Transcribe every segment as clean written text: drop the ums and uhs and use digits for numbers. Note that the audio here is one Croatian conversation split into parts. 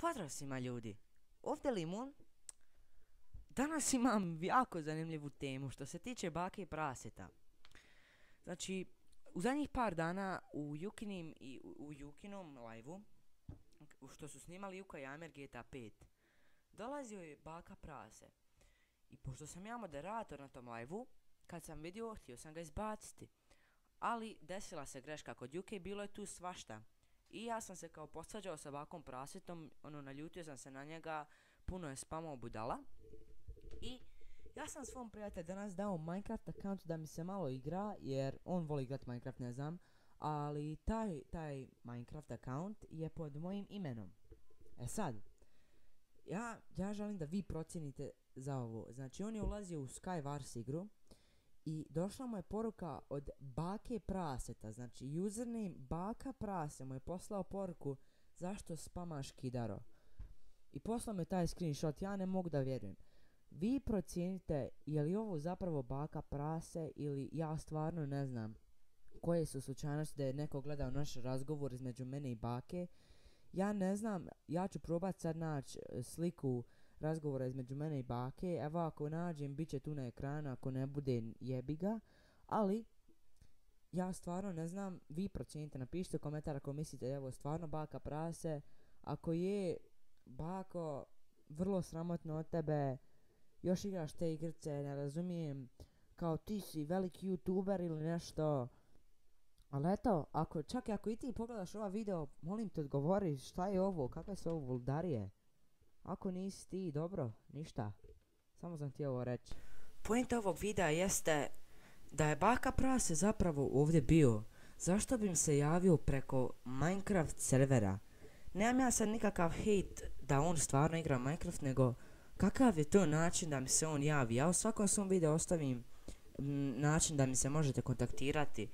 Pozdrav svima ljudi, ovdje Limun. Danas imam jako zanimljivu temu što se tiče bake i praseta. Znači, u zadnjih par dana u Jukinom live-u, što su snimali Juka i Amer GTA 5, dolazio je baka prase. I pošto sam ja moderator na tom live-u, kad sam vidio, htio sam ga izbaciti. Ali desila se greška kod Juke i bilo je tu svašta. I ja sam se kao posvađao sa bakom prasetom, naljutio sam se na njega, puno je spamao budala. I ja sam svom prijatelju danas dao Minecraft account da mi se malo igra, jer on voli igrat Minecraft, ne znam. Ali taj Minecraft account je pod mojim imenom. E sad, ja želim da vi procijenite za ovo. Znači on je ulazio u Skywars igru i došla mu je poruka od bake praseta, znači username baka prase mu je poslao poruku zašto spamaš Kidaro. I poslao me taj screenshot, ja ne mogu da vjerujem. Vi procijenite je li ovo zapravo baka prase ili ja stvarno ne znam koje su slučajnosti da je neko gledao naš razgovor između mene i bake. Ja ne znam, ja ću probat sad naći sliku razgovora između mene i bake. Evo ako nađem, bit će tu na ekranu, ako ne bude jebi ga. Ali, ja stvarno ne znam, vi procijenite, napišite komentar ako mislite da je ovo stvarno baka prase. Ako je, bako, vrlo sramotno od tebe, još igraš te igrice, ne razumijem, kao ti si veliki youtuber ili nešto. Ali eto, čak i ako i ti pogledaš ova video, molim te odgovori šta je ovo, kakve su ovo vuldarije. Ako nisi ti, dobro, ništa. Samo sam htio ovo reći. Poenta ovog videa jeste da je baka prase zapravo ovdje bio. Zašto bi im se javio preko Minecraft servera? Nemam ja sad nikakav hate da on stvarno igra Minecraft, nego kakav je to način da mi se on javi. Ja u svakom svom videu ostavim način da mi se možete kontaktirati.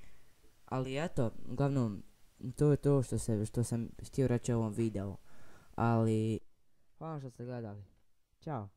Ali eto, uglavnom, to je to što sam htio reći u ovom videu. Ali, hvala što ste gledali. Ćao.